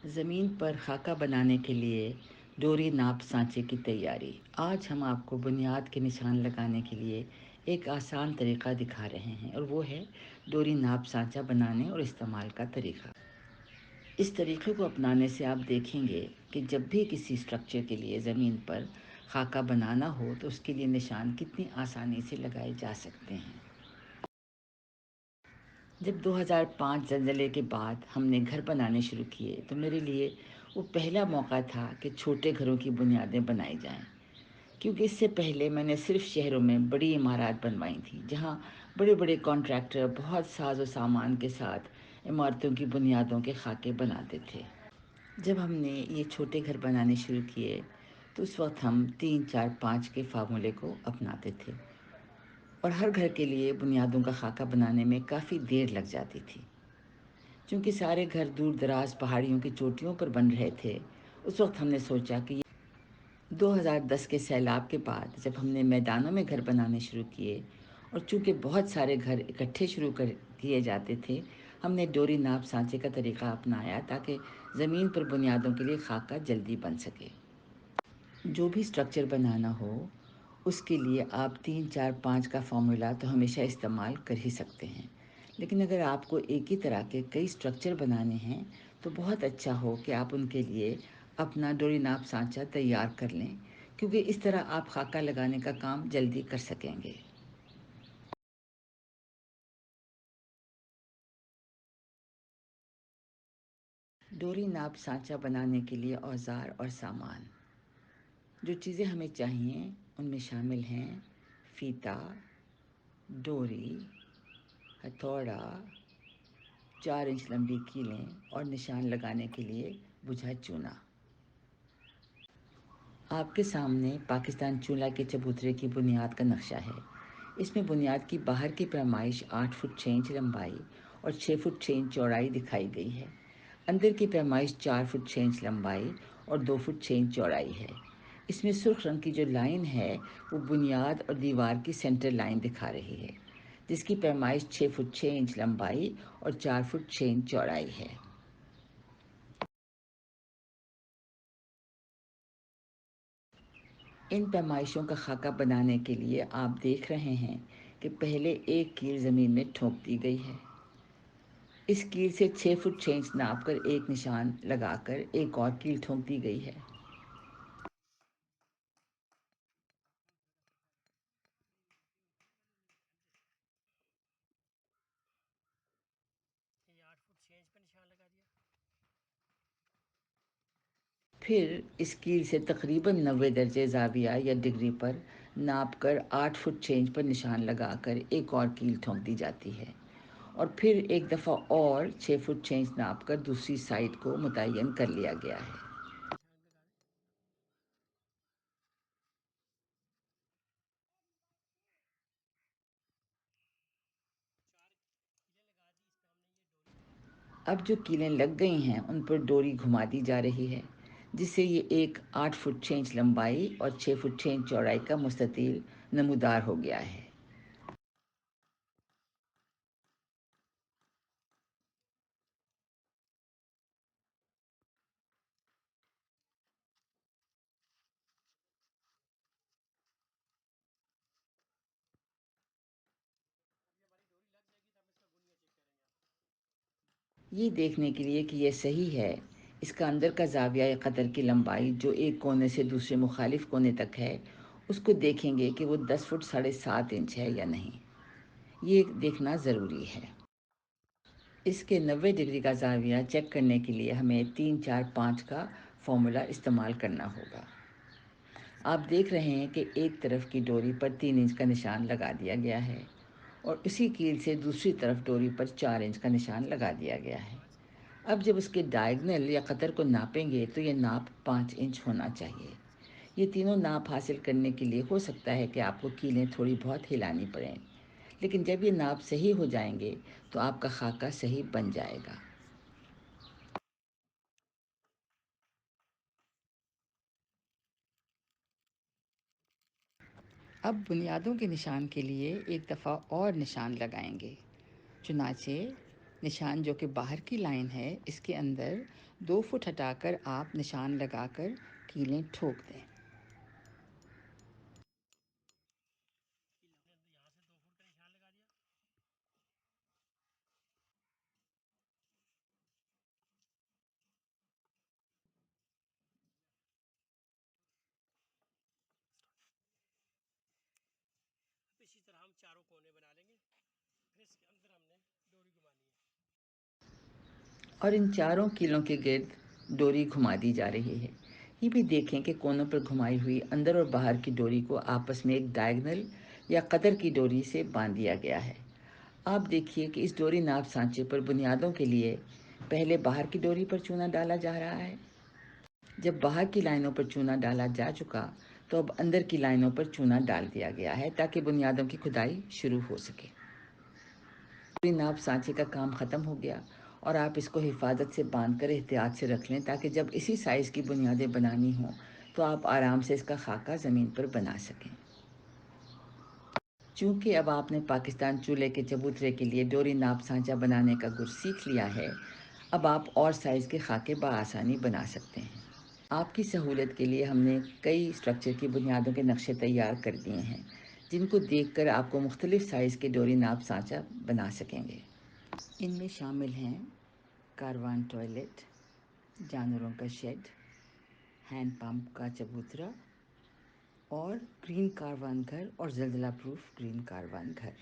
ज़मीन पर खाका बनाने के लिए डोरी नाप सांचे की तैयारी। आज हम आपको बुनियाद के निशान लगाने के लिए एक आसान तरीका दिखा रहे हैं और वो है डोरी नाप सांचा बनाने और इस्तेमाल का तरीका। इस तरीके को अपनाने से आप देखेंगे कि जब भी किसी स्ट्रक्चर के लिए ज़मीन पर खाका बनाना हो तो उसके लिए निशान कितनी आसानी से लगाए जा सकते हैं। जब 2005 ज़लज़ले के बाद हमने घर बनाने शुरू किए तो मेरे लिए वो पहला मौका था कि छोटे घरों की बुनियादें बनाई जाएं, क्योंकि इससे पहले मैंने सिर्फ शहरों में बड़ी इमारत बनवाई थी जहां बड़े बड़े कॉन्ट्रैक्टर बहुत साज और सामान के साथ इमारतों की बुनियादों के खाके बनाते थे। जब हमने ये छोटे घर बनाने शुरू किए तो उस वक्त हम 3 4 5 के फार्मूले को अपनाते थे और हर घर के लिए बुनियादों का खाका बनाने में काफ़ी देर लग जाती थी। क्योंकि सारे घर दूर दराज पहाड़ियों की चोटियों पर बन रहे थे, उस वक्त हमने सोचा कि 2010 के सैलाब के बाद जब हमने मैदानों में घर बनाने शुरू किए और चूंकि बहुत सारे घर इकट्ठे शुरू कर किए जाते थे, हमने डोरी नाप सांचे का तरीका अपनाया ताकि ज़मीन पर बुनियादों के लिए खाका जल्दी बन सके। जो भी स्ट्रक्चर बनाना हो उसके लिए आप 3 4 5 का फॉर्मूला तो हमेशा इस्तेमाल कर ही सकते हैं, लेकिन अगर आपको एक ही तरह के कई स्ट्रक्चर बनाने हैं तो बहुत अच्छा हो कि आप उनके लिए अपना डोरी नाप सांचा तैयार कर लें, क्योंकि इस तरह आप खाका लगाने का काम जल्दी कर सकेंगे। डोरी नाप सांचा बनाने के लिए औजार और सामान। जो चीज़ें हमें चाहिए उनमें शामिल हैं फीता, डोरी, हथौड़ा, 4 इंच लंबी कीलें और निशान लगाने के लिए बुझा चूना। आपके सामने पाकिस्तान चूल्हा के चबूतरे की बुनियाद का नक्शा है। इसमें बुनियाद की बाहर की पैमाइश 8 फुट 6 इंच लंबाई और 6 फुट 6 इंच चौड़ाई दिखाई गई है। अंदर की पैमाइश 4 फुट 6 इंच लंबाई और 2 फुट 6 इंच चौड़ाई है। इसमें सुर्ख रंग की जो लाइन है वो बुनियाद और दीवार की सेंटर लाइन दिखा रही है, जिसकी पैमाइश 6 फुट 6 इंच लंबाई और 4 फुट 6 इंच चौड़ाई है। इन पैमाइशों का खाका बनाने के लिए आप देख रहे हैं कि पहले एक कील ज़मीन में ठोक दी गई है। इस कील से 6 फुट 6 इंच नाप कर एक निशान लगाकर एक और कील ठोक दी गई है। फिर इस कील से तकरीबन 90 दर्जे ज़ाविया या डिग्री पर नाप कर 8 फुट 6 इंच पर निशान लगाकर एक और कील ठोक दी जाती है और फिर एक दफ़ा और 6 फुट 6 इंच नाप कर दूसरी साइड को मुतय्यन कर लिया गया है। अब जो कीलें लग गई हैं उन पर डोरी घुमा दी जा रही है, जिससे ये एक 8 फुट 6 इंच लंबाई और 6 फुट 6 इंच चौड़ाई का मुस्ततील नमूदार हो गया है। ये देखने के लिए कि यह सही है, इसका अंदर का ज़ाविया या कतर की लंबाई जो एक कोने से दूसरे मुखालिफ कोने तक है, उसको देखेंगे कि वो 10 फुट 7.5 इंच है या नहीं। ये देखना ज़रूरी है। इसके 90 डिग्री का ज़ाविया चेक करने के लिए हमें 3 4 5 का फॉर्मूला इस्तेमाल करना होगा। आप देख रहे हैं कि एक तरफ की डोरी पर 3 इंच का निशान लगा दिया गया है और उसी कील से दूसरी तरफ डोरी पर 4 इंच का निशान लगा दिया गया है। अब जब उसके डायगनल या कतर को नापेंगे तो ये नाप 5 इंच होना चाहिए। ये तीनों नाप हासिल करने के लिए हो सकता है कि आपको कीलें थोड़ी बहुत हिलानी पड़ें, लेकिन जब ये नाप सही हो जाएंगे तो आपका खाका सही बन जाएगा। अब बुनियादों के निशान के लिए एक दफ़ा और निशान लगाएंगे। चुनाचे निशान जो कि बाहर की लाइन है, इसके अंदर 2 फुट हटाकर आप निशान लगाकर कीलें ठोक दें। इसी तरह हम चारों कोने बना लेंगे। फिर इसके अंदर हमने डोरी घुमानी है और इन चारों कीलों के गिर्द डोरी घुमा दी जा रही है। ये भी देखें कि कोनों पर घुमाई हुई अंदर और बाहर की डोरी को आपस में एक डायगोनल या कतर की डोरी से बांध दिया गया है। आप देखिए कि इस डोरी नाप सांचे पर बुनियादों के लिए पहले बाहर की डोरी पर चूना डाला जा रहा है। जब बाहर की लाइनों पर चूना डाला जा चुका तो अब अंदर की लाइनों पर चूना डाल दिया गया है ताकि बुनियादों की खुदाई शुरू हो सके। नाप सांचे का काम ख़त्म हो गया और आप इसको हिफाजत से बांध कर एहतियात से रख लें ताकि जब इसी साइज़ की बुनियादें बनानी हों तो आप आराम से इसका खाका ज़मीन पर बना सकें। चूँकि अब आपने पाकिस्तान चूल्हे के चबूतरे के लिए डोरी नाप सांचा बनाने का गुर सीख लिया है, अब आप और साइज़ के खाके बआसानी बना सकते हैं। आपकी सहूलियत के लिए हमने कई स्ट्रक्चर की बुनियादों के नक्शे तैयार कर दिए हैं, जिनको देखकर आपको मुख्तलिफ साइज़ के डोरी नाप सांचा बना सकेंगे। इनमें शामिल हैं कारवान टॉयलेट, जानवरों का शेड, हैंड पंप का चबूतरा और ग्रीन कारवान घर और ज़लज़ला प्रूफ ग्रीन कारवान घर।